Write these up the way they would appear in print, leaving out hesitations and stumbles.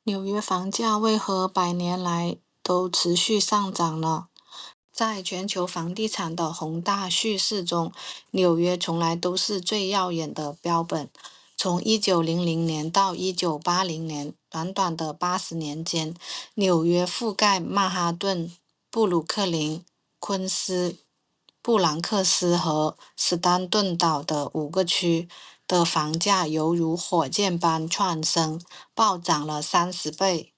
纽约房价为何100年来都持续上涨呢？在全球房地产的宏大叙事中，纽约从来都是最耀眼的标本。从1900年到1980年，短短的80年间，纽约覆盖曼哈顿、布鲁克林、昆斯、布朗克斯和斯丹顿岛的5个区的房价犹如火箭般窜升，暴涨了30倍。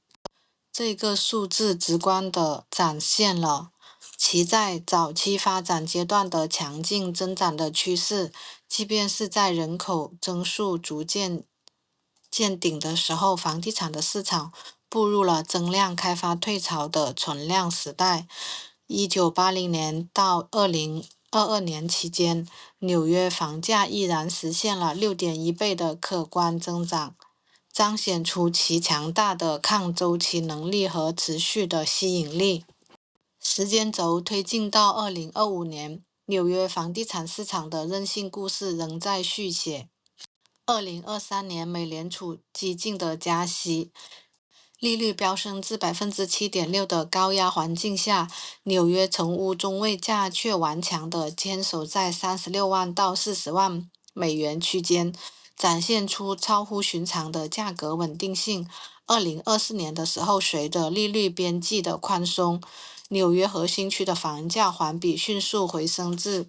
这个数字直观地展现了其在早期发展阶段的强劲增长的趋势，即便是在人口增速逐渐见顶的时候，房地产的市场步入了增量开发退潮的存量时代。1980年到2022年期间，纽约房价依然实现了6.1倍的可观增长，彰显出其强大的抗周期能力和持续的吸引力。时间轴推进到2025年，纽约房地产市场的韧性故事仍在续写。2023年，美联储激进的加息，利率飙升至7.6%的高压环境下，纽约成屋中位价却顽强地坚守在36万到40万美元区间，展现出超乎寻常的价格稳定性。2024年的时候，随着利率边际的宽松，纽约核心区的房价环比迅速回升至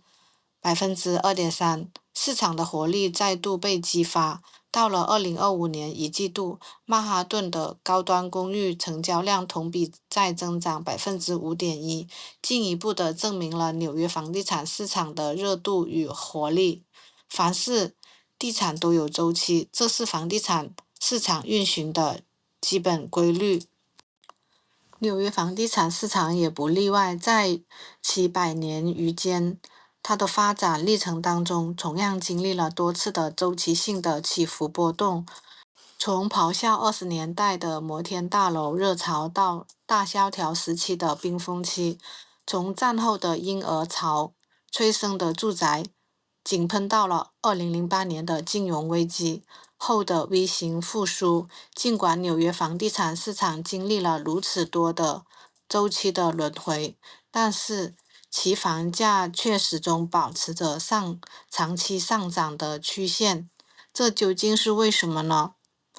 2.3%，市场的活力再度被激发。到了2025年一季度，曼哈顿的高端公寓成交量同比再增长5.1%，进一步的证明了纽约房地产市场的热度与活力。凡是地产都有周期，这是房地产市场运行的基本规律。纽约房地产市场也不例外，在其100年余间，它的发展历程当中，同样经历了多次的周期性的起伏波动。从咆哮20年代的摩天大楼热潮到大萧条时期的冰封期，从战后的婴儿潮催生的住宅，井喷到了2008年的金融危机后的 V 型复苏。尽管纽约房地产市场经历了如此多的周期的轮回，但是其房价却始终保持着长期上涨的曲线。这究竟是为什么呢？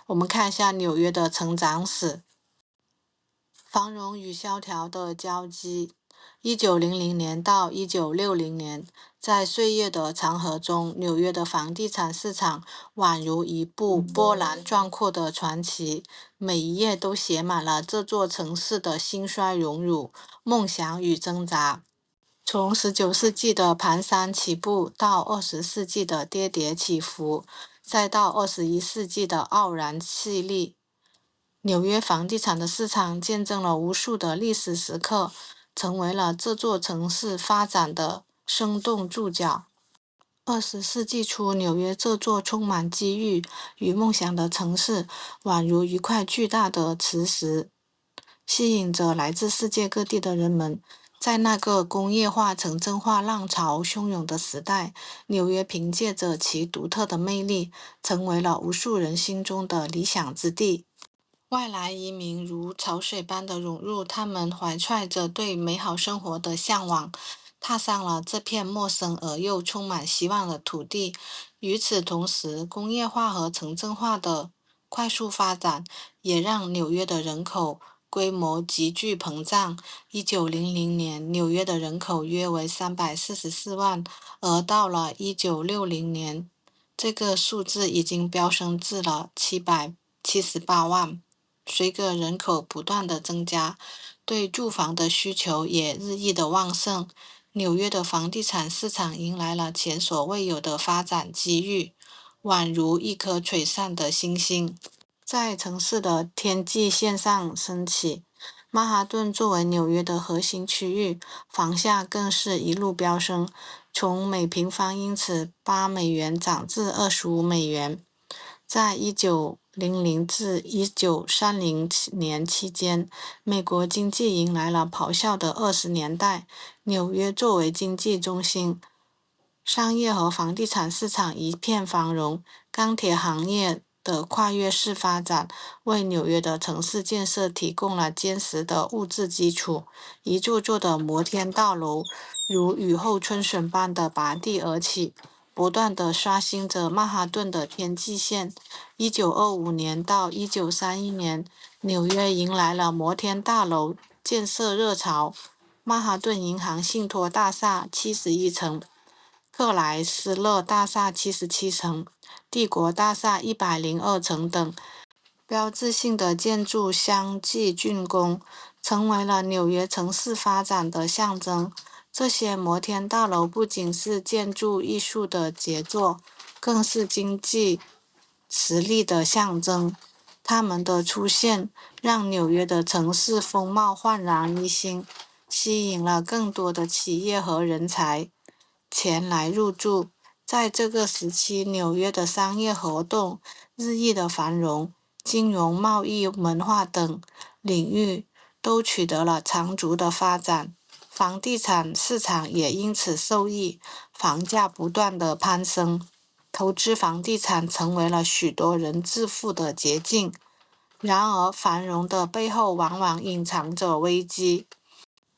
我们看一下纽约的成长史。繁荣与萧条的交集。1900年到1960年，在岁月的长河中，纽约的房地产市场宛如一部波澜壮阔的传奇，每一页都写满了这座城市的兴衰荣辱、梦想与挣扎。从19世纪的蹒跚起步，到20世纪的跌跌起伏，再到21世纪的傲然屹立，纽约房地产的市场见证了无数的历史时刻，成为了这座城市发展的生动注脚。20世纪初，纽约这座充满机遇与梦想的城市，宛如一块巨大的磁石，吸引着来自世界各地的人们。在那个工业化、城镇化浪潮汹涌的时代，纽约凭借着其独特的魅力，成为了无数人心中的理想之地。外来移民如潮水般的涌入，他们怀揣着对美好生活的向往，踏上了这片陌生而又充满希望的土地。与此同时，工业化和城镇化的快速发展，也让纽约的人口规模急剧膨胀。1900年，纽约的人口约为344万，而到了1960年，这个数字已经飙升至了778万。随着人口不断的增加，对住房的需求也日益的旺盛，纽约的房地产市场迎来了前所未有的发展机遇，宛如一颗璀璨的星星，在城市的天际线上升起。曼哈顿作为纽约的核心区域，房价更是一路飙升，从每平方英尺$8涨至$25。在1900至1930年期间，美国经济迎来了咆哮的20年代。纽约作为经济中心，商业和房地产市场一片繁荣，钢铁行业的跨越式发展，为纽约的城市建设提供了坚实的物质基础。一座座的摩天大楼如雨后春笋般的拔地而起，不断地刷新着曼哈顿的天际线。1925年到1931年，纽约迎来了摩天大楼建设热潮。曼哈顿银行信托大厦71层，克莱斯勒大厦77层，帝国大厦102层等标志性的建筑相继竣工，成为了纽约城市发展的象征。这些摩天大楼不仅是建筑艺术的杰作，更是经济实力的象征。它们的出现让纽约的城市风貌焕然一新，吸引了更多的企业和人才前来入驻。在这个时期，纽约的商业活动日益的繁荣，金融、贸易、文化等领域都取得了长足的发展，房地产市场也因此受益，房价不断的攀升，投资房地产成为了许多人致富的捷径。然而，繁荣的背后往往隐藏着危机。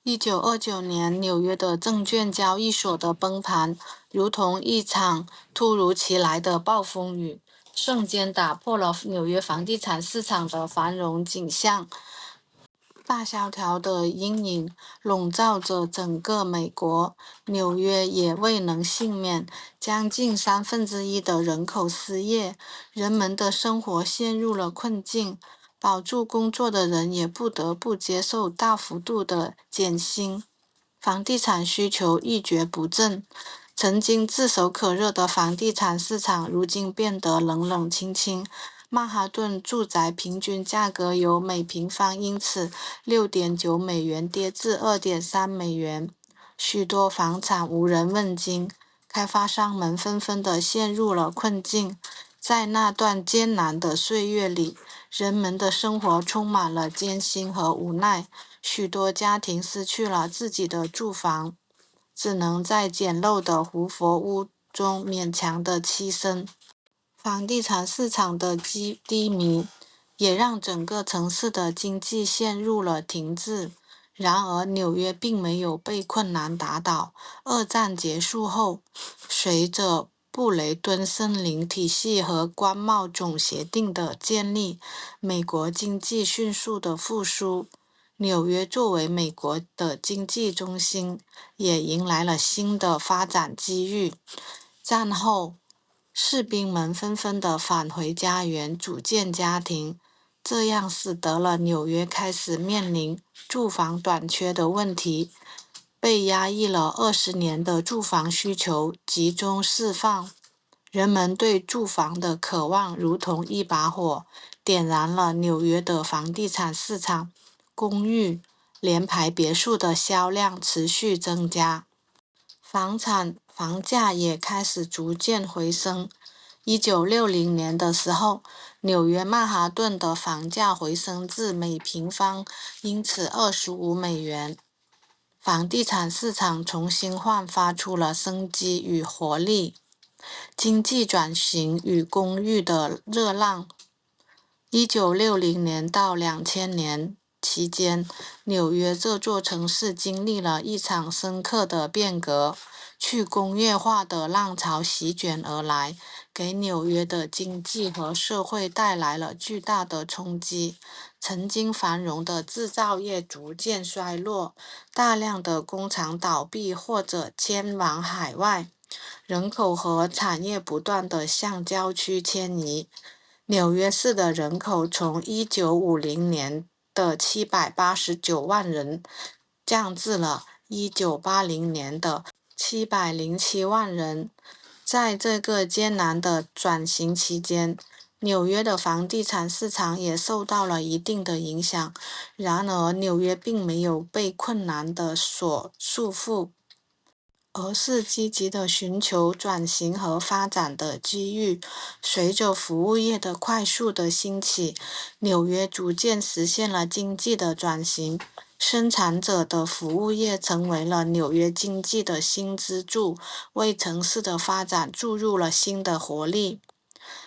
1929年，纽约的证券交易所的崩盘，如同一场突如其来的暴风雨，瞬间打破了纽约房地产市场的繁荣景象。大萧条的阴影笼罩着整个美国，纽约也未能幸免，将近1/3的人口失业，人们的生活陷入了困境，保住工作的人也不得不接受大幅度的减薪，房地产需求一蹶不振。曾经炙手可热的房地产市场，如今变得冷冷清清。曼哈顿住宅平均价格由每平方英尺$6.9跌至$2.3，许多房产无人问津，开发商们纷纷地陷入了困境。在那段艰难的岁月里，人们的生活充满了艰辛和无奈，许多家庭失去了自己的住房，只能在简陋的胡佛屋中勉强的栖身。房地产市场的低迷，也让整个城市的经济陷入了停滞。然而，纽约并没有被困难打倒。二战结束后，随着布雷顿森林体系和关贸总协定的建立，美国经济迅速的复苏。纽约作为美国的经济中心，也迎来了新的发展机遇。战后，士兵们纷纷地返回家园，组建家庭，这样使得了纽约开始面临住房短缺的问题。被压抑了20年的住房需求集中释放，人们对住房的渴望如同一把火，点燃了纽约的房地产市场。公寓、联排别墅的销量持续增加，房价也开始逐渐回升。1960年的时候，纽约曼哈顿的房价回升至每平方英尺$25，房地产市场重新焕发出了生机与活力。经济转型与公寓的热浪。1960年到2000年期间，纽约这座城市经历了一场深刻的变革，去工业化的浪潮席卷而来，给纽约的经济和社会带来了巨大的冲击。曾经繁荣的制造业逐渐衰落，大量的工厂倒闭或者迁往海外，人口和产业不断地向郊区迁移。纽约市的人口从1950年的789万人降至了1980年的707万人。在这个艰难的转型期间，纽约的房地产市场也受到了一定的影响。然而，纽约并没有被困难的所束缚，而是积极地寻求转型和发展的机遇。随着服务业的快速的兴起，纽约逐渐实现了经济的转型，生产者的服务业成为了纽约经济的新支柱，为城市的发展注入了新的活力。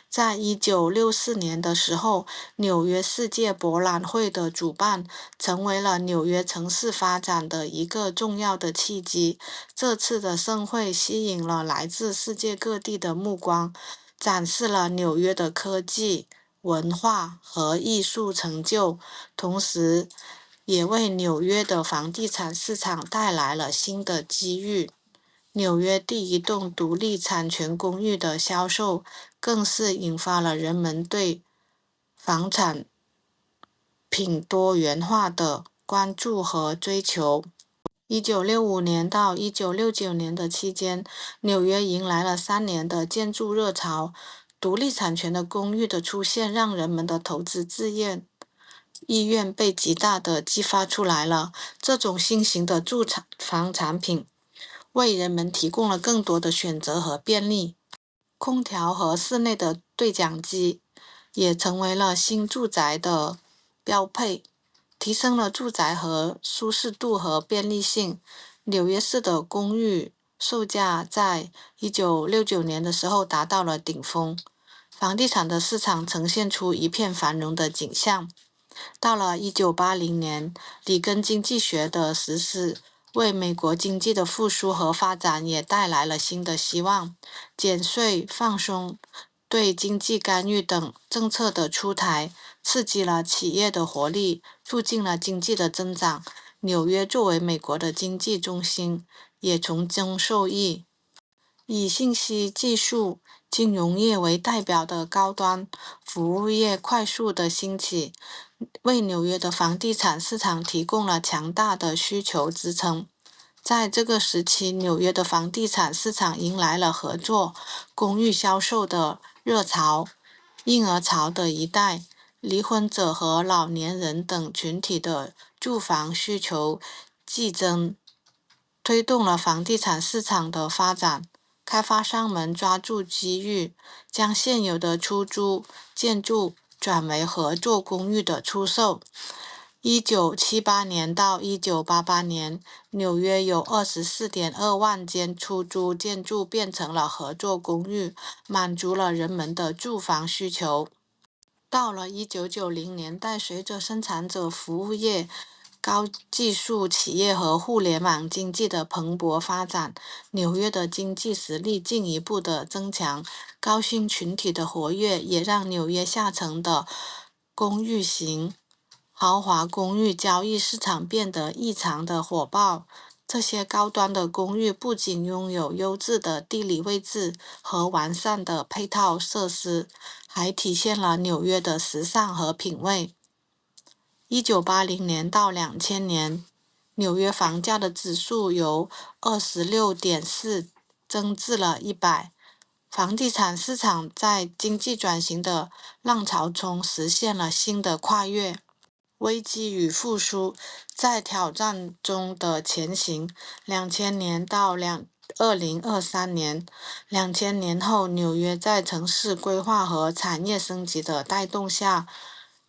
在1964年的时候，纽约世界博览会的主办成为了纽约城市发展的一个重要的契机。这次的盛会吸引了来自世界各地的目光，展示了纽约的科技、文化和艺术成就，同时也为纽约的房地产市场带来了新的机遇。纽约第一栋独立产权公寓的销售，更是引发了人们对房产品多元化的关注和追求。1965年到1969年的期间，纽约迎来了3年的建筑热潮。独立产权的公寓的出现，让人们的投资意愿被极大地激发出来了。这种新型的住房产品为人们提供了更多的选择和便利。空调和室内的对讲机也成为了新住宅的标配，提升了住宅和舒适度和便利性。纽约市的公寓售价在1969年的时候达到了顶峰，房地产的市场呈现出一片繁荣的景象。到了1980年，里根经济学的实施为美国经济的复苏和发展也带来了新的希望。减税、放松、对经济干预等政策的出台，刺激了企业的活力，促进了经济的增长。纽约作为美国的经济中心，也从中受益。以信息技术、金融业为代表的高端服务业快速的兴起，为纽约的房地产市场提供了强大的需求支撑。在这个时期，纽约的房地产市场迎来了合作公寓销售的热潮，婴儿潮的一代、离婚者和老年人等群体的住房需求激增，推动了房地产市场的发展。开发商们抓住机遇，将现有的出租建筑转为合作公寓的出售。1978年到1988年，纽约有24.2万间出租建筑变成了合作公寓，满足了人们的住房需求。到了1990年代，随着生产者服务业、高技术企业和互联网经济的蓬勃发展，纽约的经济实力进一步的增强，高薪群体的活跃也让纽约下层的公寓型豪华公寓交易市场变得异常的火爆。这些高端的公寓不仅拥有优质的地理位置和完善的配套设施，还体现了纽约的时尚和品味。1980年到2000年，纽约房价的指数由26.4增至了100。房地产市场在经济转型的浪潮中实现了新的跨越。危机与复苏，在挑战中的前行。2000年到2023年，2000年后，纽约在城市规划和产业升级的带动下，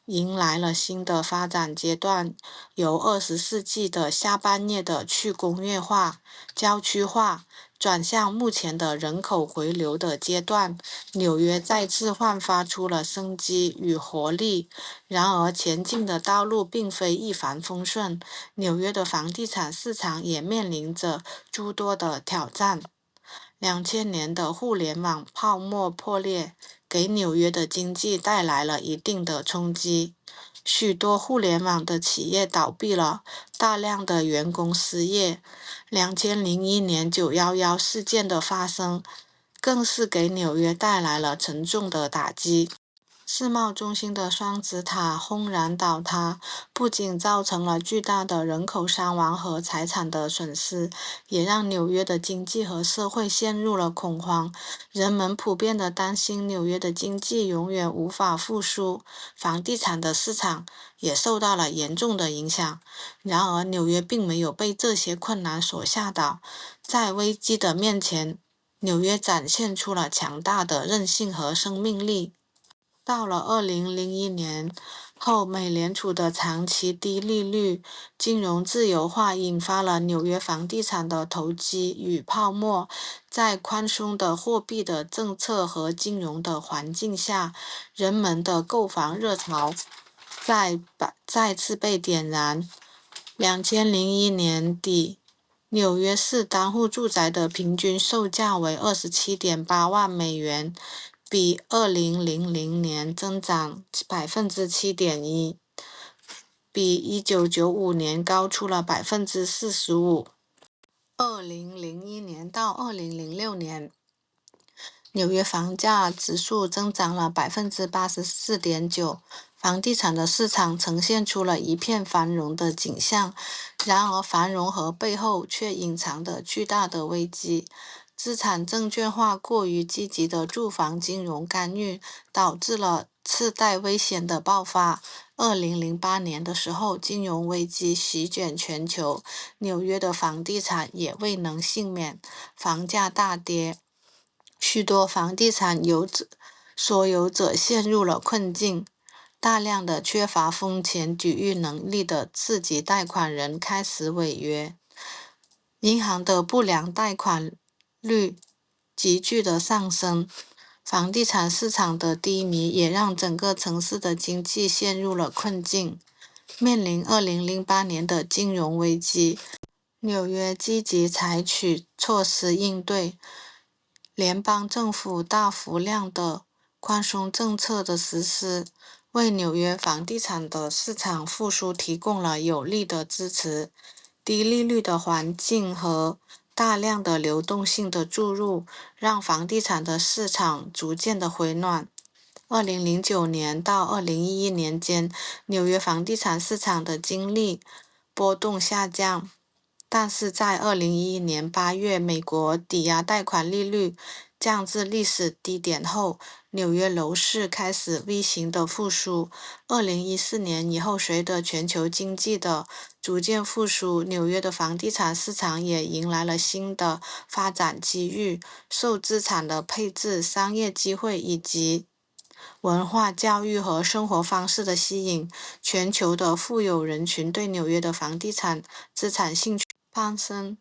迎来了新的发展阶段。由20世纪的下半叶的去工业化、郊区化，转向目前的人口回流的阶段，纽约再次焕发出了生机与活力。然而，前进的道路并非一帆风顺，纽约的房地产市场也面临着诸多的挑战。2000年的互联网泡沫破裂，给纽约的经济带来了一定的冲击，许多互联网的企业倒闭了，大量的员工失业。2001年911事件的发生，更是给纽约带来了沉重的打击。世贸中心的双子塔轰然倒塌，不仅造成了巨大的人口伤亡和财产的损失，也让纽约的经济和社会陷入了恐慌。人们普遍地担心纽约的经济永远无法复苏，房地产的市场也受到了严重的影响。然而，纽约并没有被这些困难所吓倒，在危机的面前，纽约展现出了强大的韧性和生命力。到了2001年，后美联储的长期低利率、金融自由化引发了纽约房地产的投机与泡沫。在宽松的货币的政策和金融的环境下，人们的购房热潮再次被点燃。2001年底，纽约市单户住宅的平均售价为27.8万美元，比2000年增长7.1%，比1995年高出了45%。2001年到2006年，纽约房价指数增长了84.9%，房地产的市场呈现出了一片繁荣的景象。然而，繁荣和背后却隐藏着巨大的危机。资产证券化过于积极的住房金融干预，导致了次贷危险的爆发。2008年的时候，金融危机席卷全球，纽约的房地产也未能幸免，房价大跌，许多房地产所有者陷入了困境。大量的缺乏风险抵御能力的次级贷款人开始违约，银行的不良贷款率急剧的上升，房地产市场的低迷也让整个城市的经济陷入了困境。面临2008年的金融危机，纽约积极采取措施应对，联邦政府大幅量的宽松政策的实施，为纽约房地产的市场复苏提供了有力的支持。低利率的环境和大量的流动性的注入，让房地产的市场逐渐的回暖。2009年到2011年间，纽约房地产市场的经历波动下降，但是在2011年8月，美国抵押贷款利率降至历史低点后，纽约楼市开始 V 型的复苏。2014年以后，随着全球经济的逐渐复苏，纽约的房地产市场也迎来了新的发展机遇。受资产的配置、商业机会以及文化、教育和生活方式的吸引，全球的富有人群对纽约的房地产资产兴趣攀升。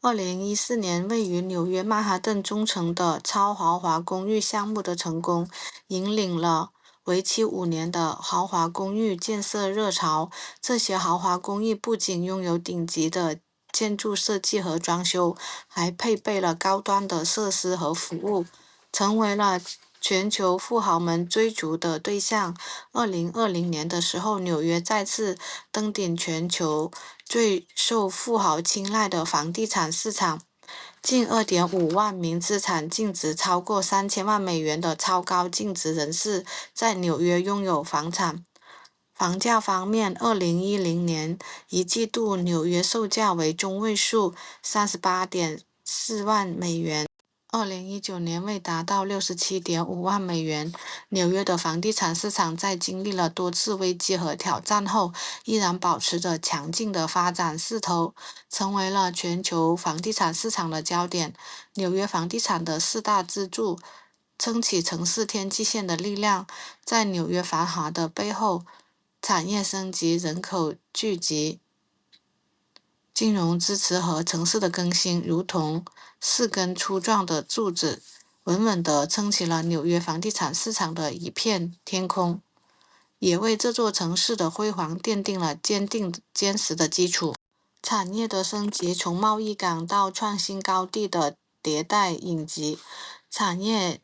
2014年，位于纽约曼哈顿中城的超豪华公寓项目的成功，引领了为期5年的豪华公寓建设热潮。这些豪华公寓不仅拥有顶级的建筑设计和装修，还配备了高端的设施和服务，成为了全球富豪们追逐的对象。2020年的时候，纽约再次登顶全球最受富豪青睐的房地产市场。近2.5万名资产净值超过3000万美元的超高净值人士在纽约拥有房产。房价方面，2010年一季度纽约售价为中位数38.4万美元。2019年未达到67.5万美元。纽约的房地产市场在经历了多次危机和挑战后，依然保持着强劲的发展势头，成为了全球房地产市场的焦点。纽约房地产的4大支柱撑起城市天际线的力量。在纽约繁华的背后，产业升级、人口聚集、金融支持和城市的更新，如同4根粗壮的柱子，稳稳地撑起了纽约房地产市场的一片天空，也为这座城市的辉煌奠定了坚实的基础。产业的升级，从贸易港到创新高地的迭代引级，产业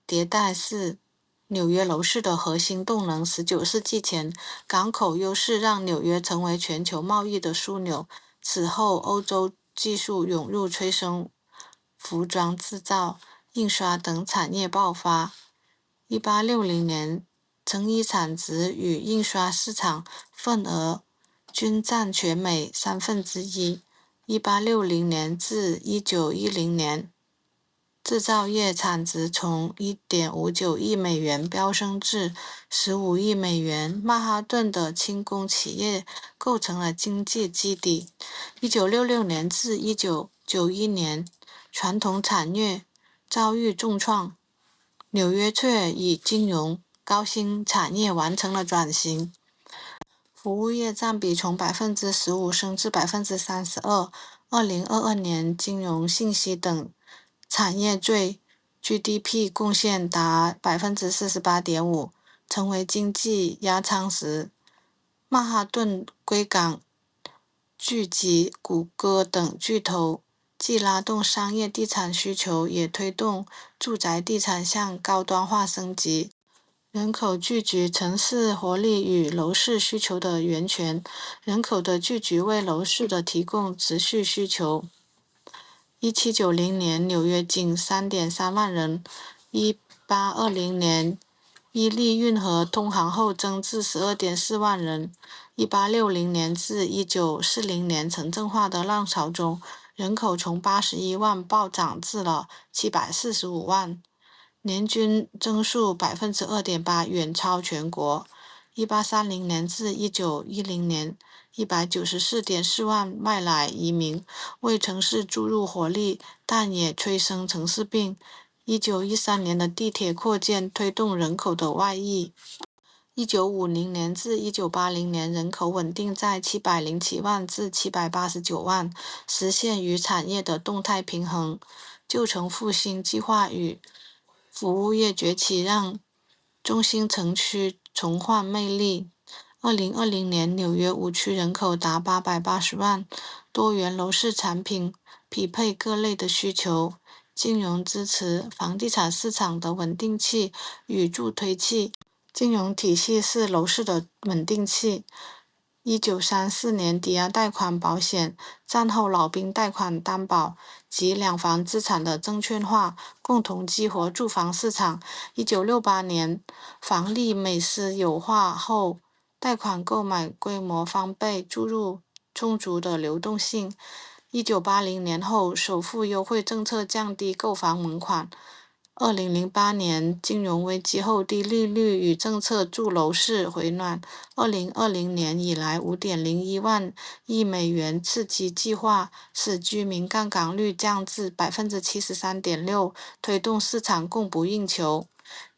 迭代是纽约楼市的核心动能。19世纪前，港口优势让纽约成为全球贸易的枢纽。此后，欧洲技术涌入，催生服装制造、印刷等产业爆发。1860年，成衣产值与印刷市场份额均占全美1/3。1860年至1910年，制造业产值从1.59亿美元飙升至15亿美元。曼哈顿的轻工企业构成了经济基底。1966年至1991年，传统产业遭遇重创，纽约却以金融、高新产业完成了转型。服务业占比从15%升至32%。2022年，金融、信息等产业对 GDP 贡献达48.5%，成为经济压舱石。曼哈顿硅港聚集谷歌等巨头，既拉动商业地产需求，也推动住宅地产向高端化升级。人口聚集，城市活力与楼市需求的源泉。人口的聚集为楼市的提供持续需求。1790年，纽约仅3.3万人；1820年，伊利运河通航后增至12.4万人。1860年至1940年城镇化的浪潮中，人口从81万暴涨至了745万。年均增速2.8%，远超全国。1830年至1910年，194.4万外来移民为城市注入活力，但也催生城市病。1913年的地铁扩建推动人口的外溢。1950年至1980年，人口稳定在707万至789万，实现与产业的动态平衡。旧城复兴计划与服务业崛起，让中心城区重焕魅力。2020年，纽约5区人口达880万，多元楼市产品匹配各类的需求。金融支持房地产市场的稳定器与助推器。金融体系是楼市的稳定器。1934年，抵押贷款保险、战后老兵贷款担保及两房资产的证券化，共同激活住房市场。1968年，房利美私有化后，贷款购买规模翻倍，注入充足的流动性。1980年后，首付优惠政策降低购房门槛。2008年金融危机后，低利率与政策助楼市回暖。2020年以来，5.01万亿美元刺激计划使居民杠杆率降至73.6%，推动市场供不应求。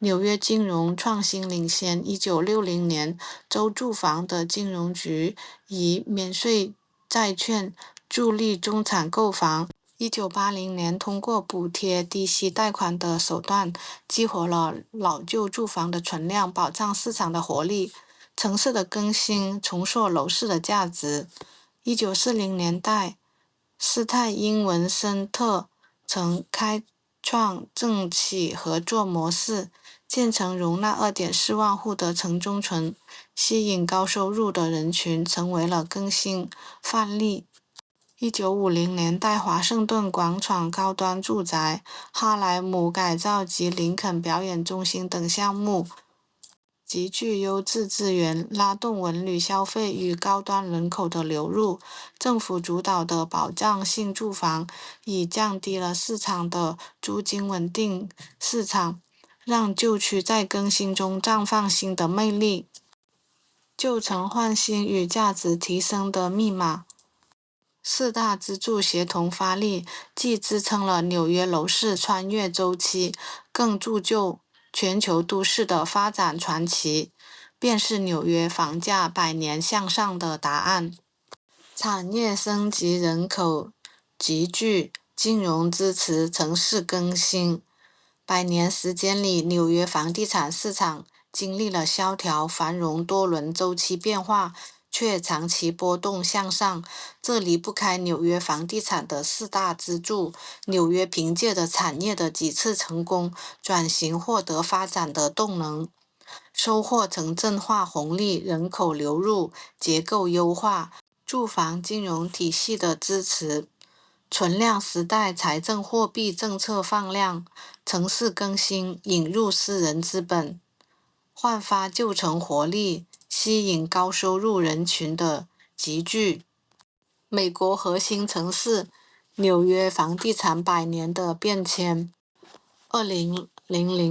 纽约金融创新领先。1960年，州住房的金融局以免税债券助力中产购房。1980年，通过补贴低息贷款的手段，激活了老旧住房的存量，保障市场的活力。城市的更新重塑楼市的价值。1940年代，施泰因文森特曾开创政企合作模式，建成容纳2.4万户的城中村，吸引高收入的人群，成为了更新范例。1950年代，华盛顿广场高端住宅、哈莱姆改造及林肯表演中心等项目极具优质资源，拉动文旅消费与高端人口的流入。政府主导的保障性住房已降低了市场的租金稳定市场，让旧区在更新中绽放新的魅力。旧城焕新与价值提升的密码。4大支柱协同发力，既支撑了纽约楼市穿越周期，更铸就全球都市的发展传奇，便是纽约房价100年向上的答案。产业升级、人口集聚、金融支持、城市更新。100年时间里，纽约房地产市场经历了萧条、繁荣多轮周期变化，却长期波动向上，这离不开纽约房地产的4大支柱。纽约凭借着产业的几次成功转型，获得发展的动能，收获城镇化红利、人口流入、结构优化、住房金融体系的支持。存量时代，财政货币政策放量，城市更新，引入私人资本，焕发旧城活力，吸引高收入人群的集聚。美国核心城市纽约房地产100年的变迁。2000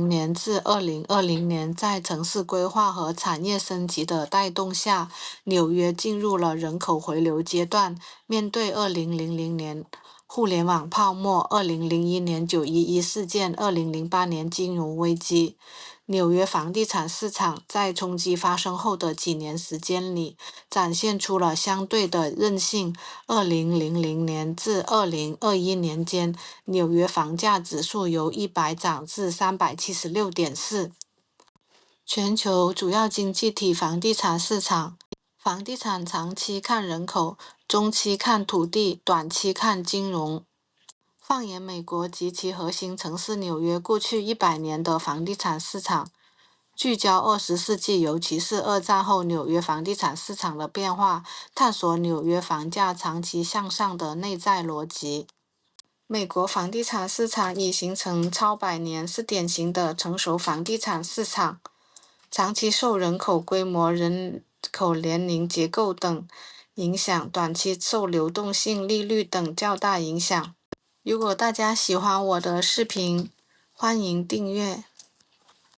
年至2020年，在城市规划和产业升级的带动下，纽约进入了人口回流阶段。面对2000年互联网泡沫、2001年911事件、2008年金融危机，纽约房地产市场在冲击发生后的几年时间里，展现出了相对的韧性。2000年至2021年间，纽约房价指数由100涨至376.4。全球主要经济体房地产市场，房地产长期看人口，中期看土地，短期看金融。放眼美国及其核心城市纽约过去100年的房地产市场，聚焦20世纪，尤其是二战后纽约房地产市场的变化，探索纽约房价长期向上的内在逻辑。美国房地产市场已形成超百年，是典型的成熟房地产市场，长期受人口规模、人口年龄结构等影响，短期受流动性、利率等较大影响。如果大家喜欢我的视频，欢迎订阅。